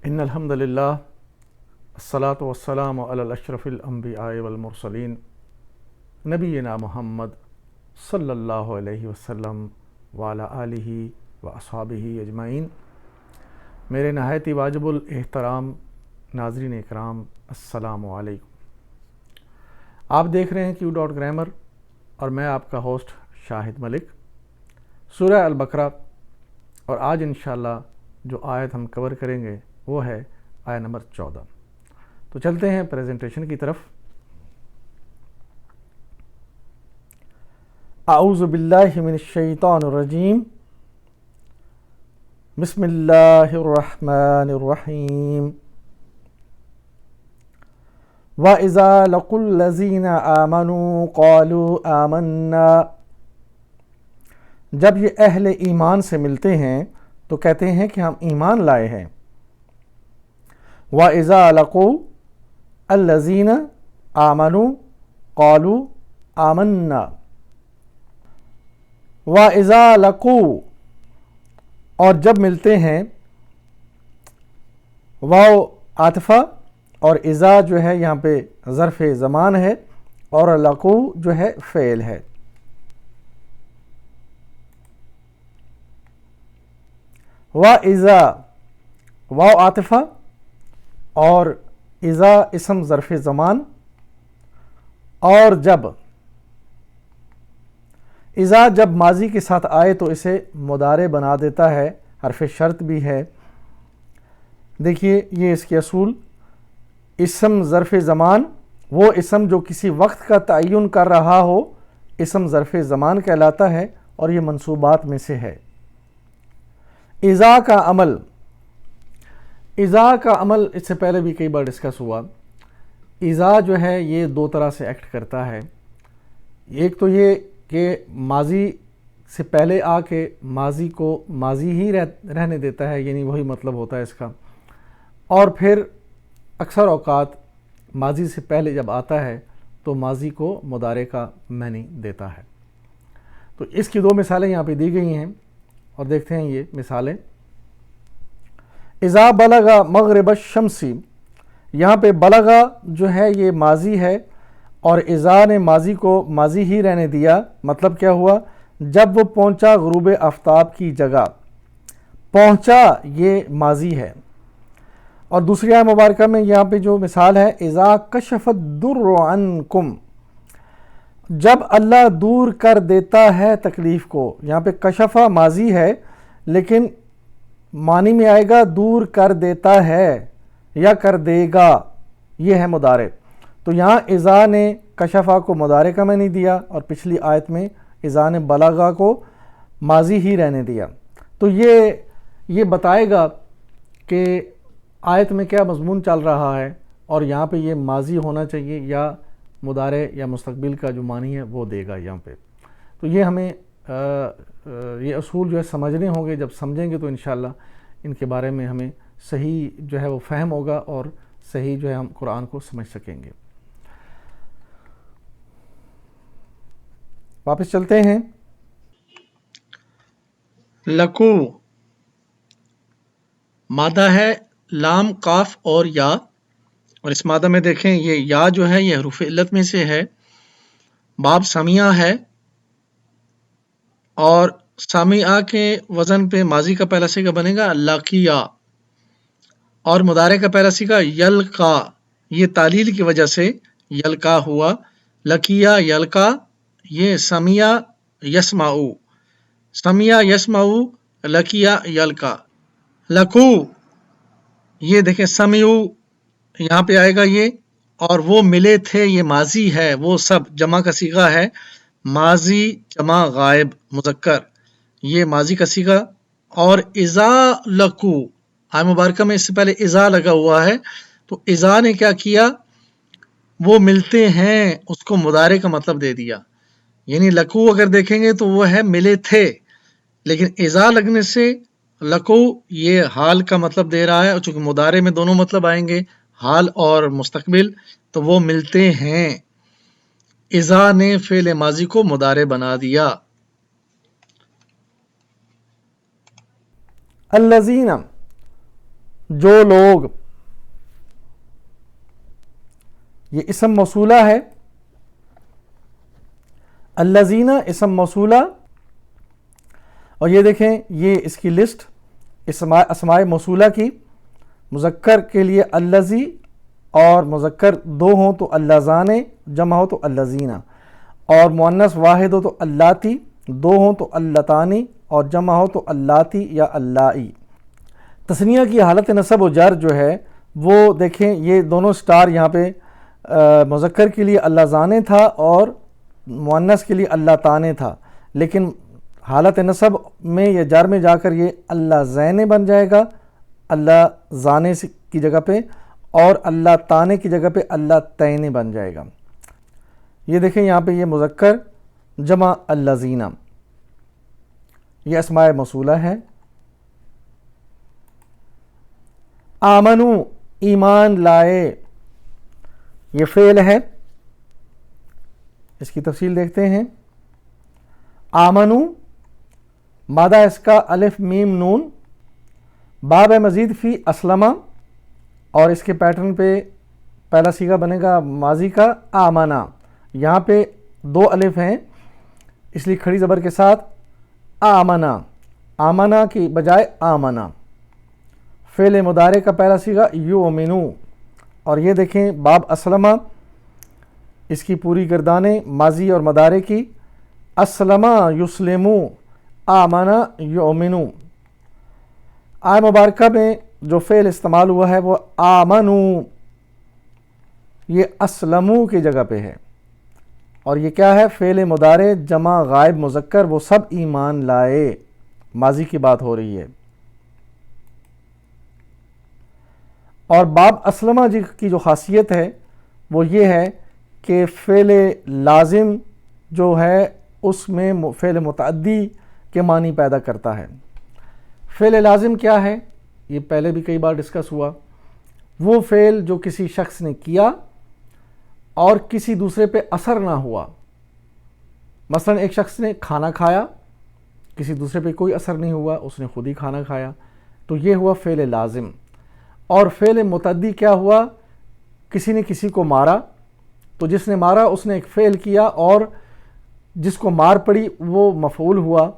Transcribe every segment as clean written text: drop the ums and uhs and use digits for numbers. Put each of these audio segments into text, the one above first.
ان الحمد للہ الصلاۃ والسلام علی اشرف الانبیاء والمرسلین نبینا محمد صلی اللہ علیہ وسلم وعلی آلہ و اصحابہ اجمعین۔ میرے نہایت واجب الاحترام ناظرین اکرام، السلام علیکم۔ آپ دیکھ رہے ہیں Q.Grammar اور میں آپ کا ہوسٹ شاہد ملک۔ سورہ البقرہ، اور آج انشاءاللہ جو آیت ہم کور کریں گے وہ ہے آیت نمبر 14۔ تو چلتے ہیں پریزنٹیشن کی طرف۔ اعوذ باللہ من الشیطان الرجیم، بسم اللہ الرحمن الرحیم۔ وَإِذَا لَقُوا الَّذِينَ آمَنُوا قَالُوا آمَنَّا، جب یہ اہل ایمان سے ملتے ہیں تو کہتے ہیں کہ ہم ایمان لائے ہیں۔ وَإِذَا لَقُوا الَّذِينَ آمَنُوا قَالُوا آمَنَّا۔ وَإِذَا لَقُوا، اور جب ملتے ہیں، واو عاطفہ اور اذا جو ہے یہاں پہ ظرف زمان ہے، اور لقو جو ہے فعل ہے۔ وَإِذَا، واو عاطفہ اور اذا اسم ظرف زمان، اور جب، اذا جب ماضی کے ساتھ آئے تو اسے مضارع بنا دیتا ہے، حرف شرط بھی ہے۔ دیکھیے یہ اس کے اصول، اسم ظرف زمان وہ اسم جو کسی وقت کا تعین کر رہا ہو اسم ظرف زمان کہلاتا ہے، اور یہ منصوبات میں سے ہے۔ اذا کا عمل، اذا کا عمل اس سے پہلے بھی کئی بار ڈسکس ہوا۔ اذا جو ہے یہ دو طرح سے ایکٹ کرتا ہے۔ ایک تو یہ کہ ماضی سے پہلے آ کے ماضی کو ماضی ہی رہنے دیتا ہے، یعنی وہی مطلب ہوتا ہے اس کا، اور پھر اکثر اوقات ماضی سے پہلے جب آتا ہے تو ماضی کو مضارع کا معنی دیتا ہے۔ تو اس کی دو مثالیں یہاں پہ دی گئی ہیں، اور دیکھتے ہیں یہ مثالیں۔ اذا بلغ مغرب الشمس، یہاں پہ بلغ جو ہے یہ ماضی ہے، اور اذا نے ماضی کو ماضی ہی رہنے دیا۔ مطلب کیا ہوا؟ جب وہ پہنچا غروب آفتاب کی جگہ، پہنچا یہ ماضی ہے۔ اور دوسری آیت مبارکہ میں یہاں پہ جو مثال ہے، اذا کشف الضر عنکم، جب اللہ دور کر دیتا ہے تکلیف کو۔ یہاں پہ کشفہ ماضی ہے، لیکن معنی میں آئے گا دور کر دیتا ہے یا کر دے گا، یہ ہے مضارع۔ تو یہاں اذا نے کشفہ کو مضارع کا معنی دیا، اور پچھلی آیت میں اذا نے بلغا کو ماضی ہی رہنے دیا۔ تو یہ بتائے گا کہ آیت میں کیا مضمون چل رہا ہے، اور یہاں پہ یہ ماضی ہونا چاہیے یا مضارع یا مستقبل کا جو معنی ہے وہ دے گا یہاں پہ۔ تو یہ ہمیں یہ اصول جو ہے سمجھنے ہوں گے۔ جب سمجھیں گے تو انشاءاللہ ان کے بارے میں ہمیں صحیح جو ہے وہ فہم ہوگا، اور صحیح جو ہے ہم قرآن کو سمجھ سکیں گے۔ واپس چلتے ہیں۔ لکو مادہ ہے لام، قاف اور یا، اور اس مادہ میں دیکھیں یہ یا جو ہے یہ حروف علت میں سے ہے۔ باب سمیہ ہے، اور سمیہ کے وزن پہ ماضی کا پہلا صیغہ بنے گا لقیا، اور مضارع کا پہلا صیغہ یلقا، یہ تعلیل کی وجہ سے یلقا ہوا۔ لقیا یلقا، یہ سمیہ یسمعو، سمیہ یسمعو، لقیا یلقا۔ لکو، یہ دیکھیں سمیعو یہاں پہ آئے گا یہ، اور وہ ملے تھے یہ ماضی ہے، وہ سب جمع کا صیغہ ہے، ماضی جمع غائب مذکر، یہ ماضی کا صیغہ۔ اور اذا لکو، آیت مبارکہ میں اس سے پہلے اذا لگا ہوا ہے، تو اذا نے کیا کیا؟ وہ ملتے ہیں، اس کو مضارع کا مطلب دے دیا۔ یعنی لکو اگر دیکھیں گے تو وہ ہے ملے تھے، لیکن اذا لگنے سے لکو یہ حال کا مطلب دے رہا ہے، اور چونکہ مضارع میں دونوں مطلب آئیں گے، حال اور مستقبل، تو وہ ملتے ہیں۔ اذا نے فعل ماضی کو مضارع بنا دیا۔ الذین، جو لوگ، یہ اسم موصولہ ہے، الذین اسم موصولہ، اور یہ دیکھیں یہ اس کی لسٹ اسماء موصولہ کی، مذکر کے لیے الذی، اور مذکر دو ہوں تو اللذان، جمع ہو تو اللذین، اور مؤنث واحد ہو تو اللاتی، دو ہوں تو اللتانی، اور جمع ہو تو اللاتی یا اللائی۔ تثنیہ کی حالت نصب و جر جو ہے وہ دیکھیں یہ دونوں سٹار یہاں پہ مذکر کے لیے اللذان تھا اور مؤنث کے لیے اللتان تھا، لیکن حالت نصب میں یا جر میں جا کر یہ اللذین بن جائے گا اللذان کی جگہ پہ، اور اللتان کی جگہ پہ اللتین بن جائے گا۔ یہ دیکھیں یہاں پہ یہ مذکر جمع الذین، یہ اسماء موصولہ ہے۔ آمنو ایمان لائے، یہ فعل ہے، اس کی تفصیل دیکھتے ہیں۔ آمنو مادہ اس کا الف میم نون، باب مزید فی اسلمہ، اور اس کے پیٹرن پہ پہلا صیغہ بنے گا ماضی کا آمنا، یہاں پہ دو الف ہیں اس لیے کھڑی زبر کے ساتھ آمنا، آمنا کی بجائے آمنا۔ فعل مضارع کا پہلا صیغہ یؤمنو، اور یہ دیکھیں باب اسلمہ، اس کی پوری گردانیں ماضی اور مضارع کی، اسلمہ یسلمو، آمنا یؤمنو۔ آئے مبارکہ میں جو فعل استعمال ہوا ہے وہ آمنو، یہ اسلمو کی جگہ پہ ہے، اور یہ کیا ہے؟ فعل مضارع جمع غائب مذکر، وہ سب ایمان لائے، ماضی کی بات ہو رہی ہے۔ اور باب اسلمہ جی کی جو خاصیت ہے وہ یہ ہے کہ فعل لازم جو ہے اس میں فعل متعدی کے معنی پیدا کرتا ہے۔ فعل لازم کیا ہے؟ یہ پہلے بھی کئی بار ڈسکس ہوا، وہ فعل جو کسی شخص نے کیا اور کسی دوسرے پہ اثر نہ ہوا۔ مثلا ایک شخص نے کھانا کھایا، کسی دوسرے پہ کوئی اثر نہیں ہوا، اس نے خود ہی کھانا کھایا، تو یہ ہوا فعل لازم۔ اور فعل متعدی کیا ہوا؟ کسی نے کسی کو مارا، تو جس نے مارا اس نے ایک فعل کیا اور جس کو مار پڑی وہ مفعول ہوا،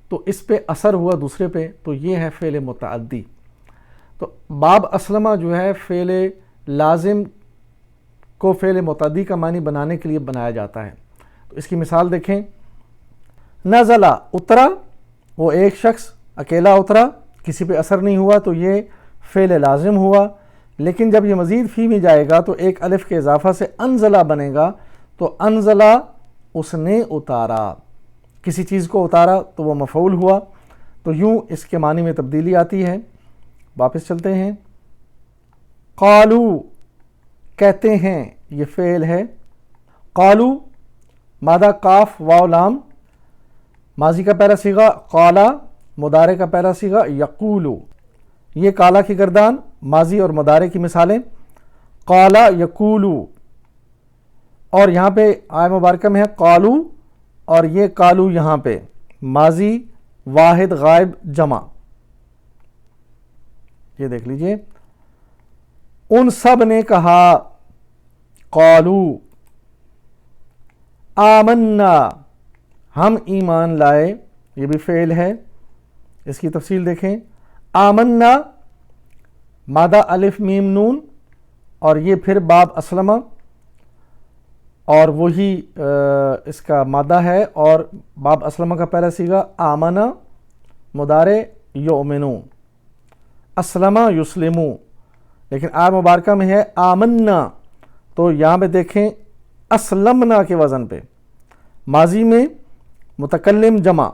تو اس پہ اثر ہوا دوسرے پہ، تو یہ ہے فعل متعدی۔ تو باب اسلمہ جو ہے فعل لازم کو فعل متعدی کا معنی بنانے کے لیے بنایا جاتا ہے۔ تو اس کی مثال دیکھیں، نزلہ اترا، وہ ایک شخص اکیلا اترا، کسی پہ اثر نہیں ہوا، تو یہ فعل لازم ہوا۔ لیکن جب یہ مزید فی میں جائے گا تو ایک الف کے اضافہ سے انزلہ بنے گا، تو انزلہ اس نے اتارا، کسی چیز کو اتارا تو وہ مفعول ہوا، تو یوں اس کے معنی میں تبدیلی آتی ہے۔ واپس چلتے ہیں، قالو کہتے ہیں، یہ فعل ہے۔ قالو مادہ کاف واو لام، ماضی کا پہلا صیغہ قالا، مضارع کا پہلا صیغہ یقولو۔ یہ کالا کی گردان ماضی اور مضارع کی مثالیں، قالا یقولو، اور یہاں پہ آئے مبارکہ میں ہے قالو، اور یہ قالو یہاں پہ ماضی واحد غائب جمع۔ یہ دیکھ لیجئے، ان سب نے کہا، قالو آمنا، ہم ایمان لائے، یہ بھی فعل ہے، اس کی تفصیل دیکھیں۔ آمنا مادہ الف میم نون، اور یہ پھر باب اسلمہ، اور وہی اس کا مادہ ہے، اور باب اسلمہ کا پہلا صیغہ آمنا، مضارع یؤمنو، اسلمہ یسلمو، لیکن آیت مبارکہ میں ہے آمنا، تو یہاں پہ دیکھیں اسلمنا کے وزن پہ، ماضی میں متکلم جمع،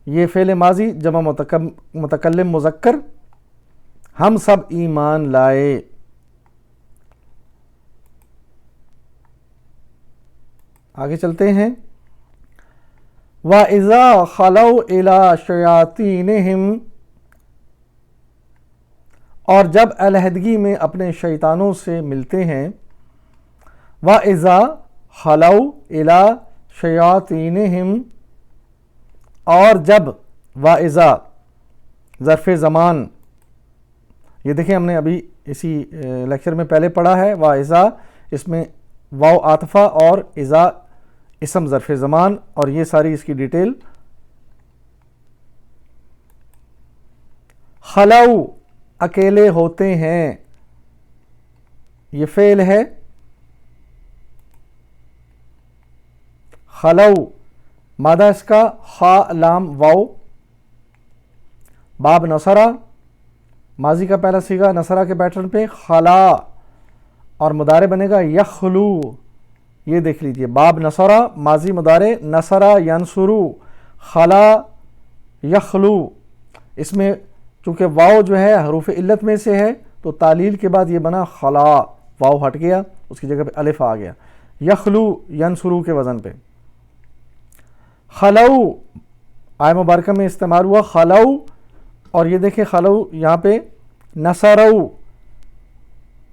یہ فعل ماضی جمع متکلم مذکر، ہم سب ایمان لائے۔ آگے چلتے ہیں، وَإِذَا خَلَوْا إِلَىٰ شَيَاطِينِهِمْ، اور جب علیحدگی میں اپنے شیطانوں سے ملتے ہیں، وَإِذَا خَلَوْا إِلَىٰ شَيَاطِينِهِمْ، اور جب، وَإِذَا ظرف زمان یہ دیکھیں ہم نے ابھی اسی لیکچر میں پہلے پڑھا ہے وَإِذَا، اس میں واو عاطفہ اور اذا اسم ظرف زمان، اور یہ ساری اس کی ڈیٹیل. خلو اکیلے ہوتے ہیں، یہ فعل ہے. خلو مادہ اس کا خا لام واو. باب نصرہ ماضی کا پہلا صیغہ نصرہ کے پیٹرن پہ خلا، اور مضارع بنے گا یخلو. یہ دیکھ لیجئے باب نصرہ ماضی مضارع نصرہ ینصرو خلا یخلو. اس میں چونکہ واو جو ہے حروف علت میں سے ہے تو تعلیل کے بعد یہ بنا خلا، واو ہٹ گیا اس کی جگہ پہ الف آ گیا. یخلو ینصرو کے وزن پہ. خلو آئے مبارکہ میں استعمال ہوا خلو، اور یہ دیکھیں خلو یہاں پہ نصرو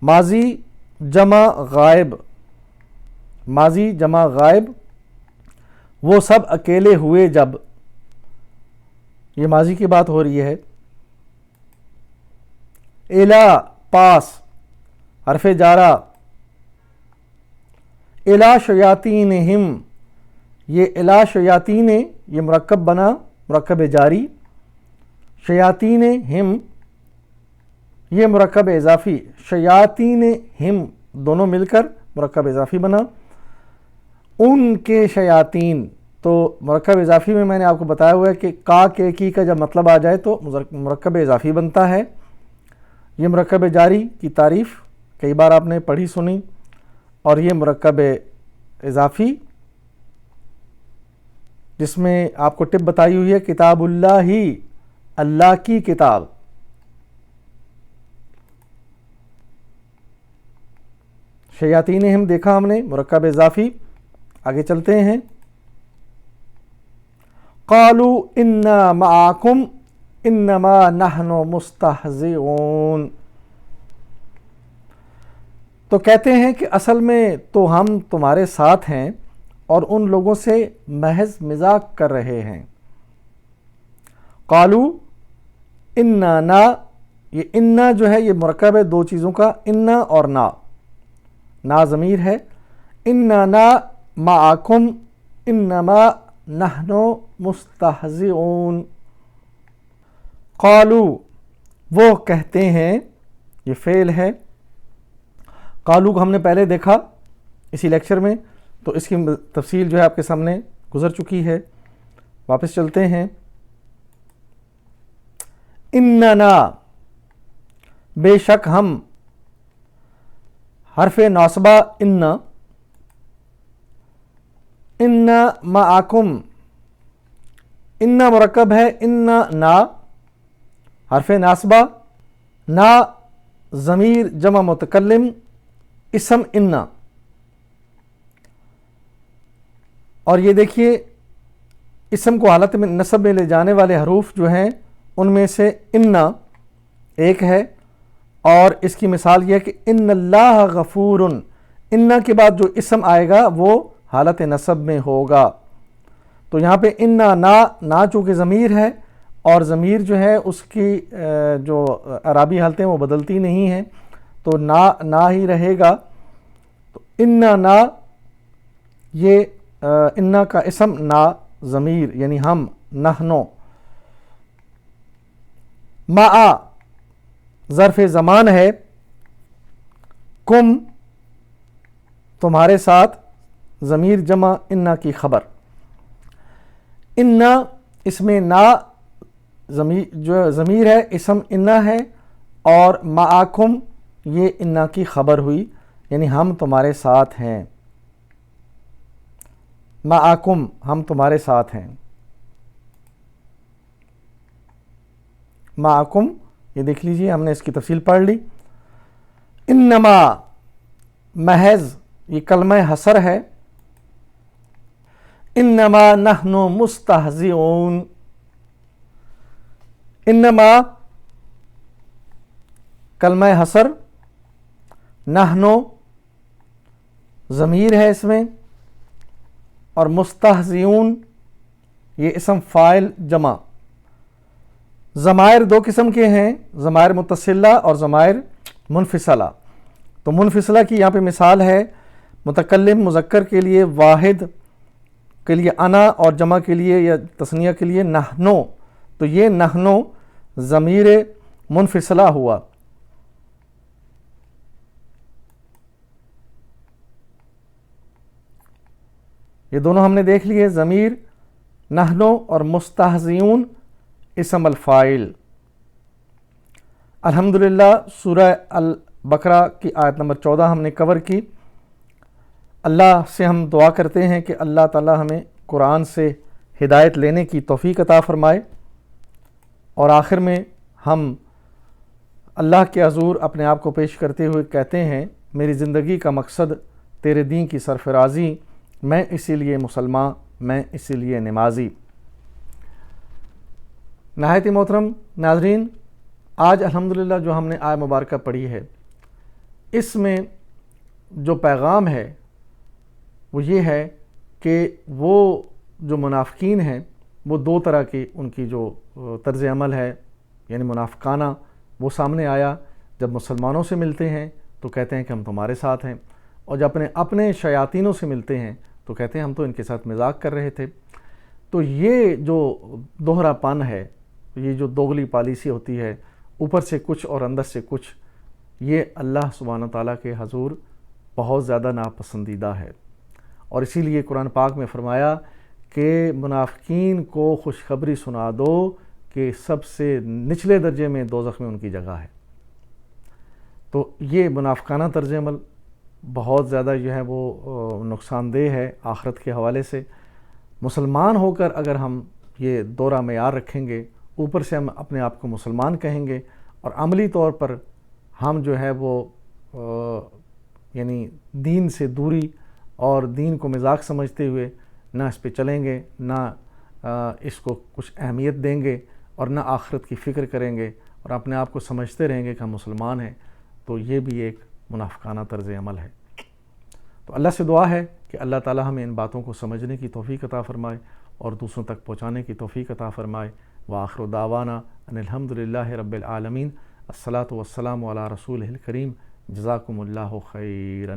ماضی جمع غائب، ماضی جمع غائب. وہ سب اکیلے ہوئے جب، یہ ماضی کی بات ہو رہی ہے. الا پاس حرف جارہ. الا شیاطینہم، یہ الا شیاطین یہ مرکب بنا مرکب جاری. شیاطین ہم یہ مرکب اضافی، شیاطین ہم دونوں مل کر مرکب اضافی بنا. ان کے شیاطین، تو مرکب اضافی میں نے آپ کو بتایا ہوا ہے کہ کا کے کی کا جب مطلب آ جائے تو مرکب اضافی بنتا ہے. یہ مرکب جاری کی تعریف کئی بار آپ نے پڑھی سنی، اور یہ مرکب اضافی جس میں آپ کو ٹپ بتائی ہوئی ہے کتاب اللہ ہی، اللہ کی کتاب. شیاطین ہم دیکھا ہم نے مرکب اضافی. آگے چلتے ہیں. قالوا انا معکم انما نحن مستہزئون، تو کہتے ہیں کہ اصل میں تو ہم تمہارے ساتھ ہیں اور ان لوگوں سے محض مذاق کر رہے ہیں. قالو انا نا، یہ انا جو ہے یہ مرکب ہے دو چیزوں کا، انا اور نا. نا ضمیر ہے. انا نا معکم انما نحن مستہزئون. قالو وہ کہتے ہیں، یہ فعل ہے. قالو کو ہم نے پہلے دیکھا اسی لیکچر میں، تو اس کی تفصیل جو ہے آپ کے سامنے گزر چکی ہے. واپس چلتے ہیں. اننا بے شک ہم، حرف ناصبہ انا معکم، انا مرکب ہے انا نا، حرف ناصبہ نا ضمیر جمع متکلم اسم انا. اور یہ دیکھیے اسم کو حالت میں نصب میں لے جانے والے حروف جو ہیں ان میں سے انا ایک ہے، اور اس کی مثال یہ ہے کہ ان اللہ غفور. انا کے بعد جو اسم آئے گا وہ حالت نصب میں ہوگا. تو یہاں پہ انا نا چونکہ ضمیر ہے، اور ضمیر جو ہے اس کی جو اعرابی حالتیں وہ بدلتی نہیں ہیں، تو نا ہی رہے گا. تو انا یہ انا کا اسم نا ضمیر یعنی ہم نحنو. ما ظرف زمان ہے، کم تمہارے ساتھ، ضمیر جمع انا کی خبر. انا اس میں نا جو ضمیر ہے اسم انا ہے، اور معکم یہ انا کی خبر ہوئی یعنی ہم تمہارے ساتھ ہیں. معکم ہم تمہارے ساتھ ہیں. معکم یہ دیکھ لیجئے ہم نے اس کی تفصیل پڑھ لی. انما محض یہ کلمہ حصر ہے. انما نحن مستہزئون. انما کلمہ حصر، نحن ضمیر ہے اس میں، اور مستہزئون یہ اسم فاعل جمع ضمائر دو قسم کے ہیں، ضمائر متصلہ اور ضمائر منفصلہ۔ تو منفصلہ کی یہاں پہ مثال ہے، متکلم مذکر کے لیے واحد کے لیے انا اور جمع کے لیے یا تثنیہ کے لیے نحنو، تو یہ نحنو ضمیر منفصلہ ہوا۔ یہ دونوں ہم نے دیکھ لیے، ضمیر نحنو اور مستہزئون اسم الفاعل۔ الحمدللہ سورہ البقرہ کی آیت نمبر 14 ہم نے کور کی۔ اللہ سے ہم دعا کرتے ہیں کہ اللہ تعالی ہمیں قرآن سے ہدایت لینے کی توفیق عطا فرمائے، اور آخر میں ہم اللہ کے حضور اپنے آپ کو پیش کرتے ہوئے کہتے ہیں، میری زندگی کا مقصد تیرے دین کی سرفرازی، میں اسی لیے مسلمان، میں اسی لیے نمازی۔ نہایت محترم ناظرین، آج الحمدللہ جو ہم نے آیت مبارکہ پڑھی ہے، اس میں جو پیغام ہے وہ یہ ہے کہ وہ جو منافقین ہیں وہ دو طرح کی ان کی جو طرز عمل ہے، یعنی منافقانہ، وہ سامنے آیا۔ جب مسلمانوں سے ملتے ہیں تو کہتے ہیں کہ ہم تمہارے ساتھ ہیں، اور جب اپنے شیاطینوں سے ملتے ہیں تو کہتے ہیں ہم تو ان کے ساتھ مذاق کر رہے تھے۔ تو یہ جو دوہرا پن ہے، یہ جو دوغلی پالیسی ہوتی ہے، اوپر سے کچھ اور اندر سے کچھ، یہ اللہ سبحانہ تعالیٰ کے حضور بہت زیادہ ناپسندیدہ ہے۔ اور اسی لیے قرآن پاک میں فرمایا کہ منافقین کو خوشخبری سنا دو کہ سب سے نچلے درجے میں دوزخ میں ان کی جگہ ہے۔ تو یہ منافقانہ طرز عمل بہت زیادہ جو ہے وہ نقصان دہ ہے آخرت کے حوالے سے۔ مسلمان ہو کر اگر ہم یہ دورہ معیار رکھیں گے، اوپر سے ہم اپنے آپ کو مسلمان کہیں گے، اور عملی طور پر ہم جو ہے وہ یعنی دین سے دوری اور دین کو مذاق سمجھتے ہوئے نہ اس پہ چلیں گے، نہ اس کو کچھ اہمیت دیں گے، اور نہ آخرت کی فکر کریں گے، اور اپنے آپ کو سمجھتے رہیں گے کہ ہم مسلمان ہیں، تو یہ بھی ایک منافقانہ طرز عمل ہے۔ تو اللہ سے دعا ہے کہ اللہ تعالی ہمیں ان باتوں کو سمجھنے کی توفیق عطا فرمائے اور دوسروں تک پہنچانے کی توفیق عطا فرمائے۔ وآخر دعوانا ان الحمدللہ رب العالمین۔ الصلاۃ والسلام علی رسولہ الکریم۔ جزاکم اللہ خیرا۔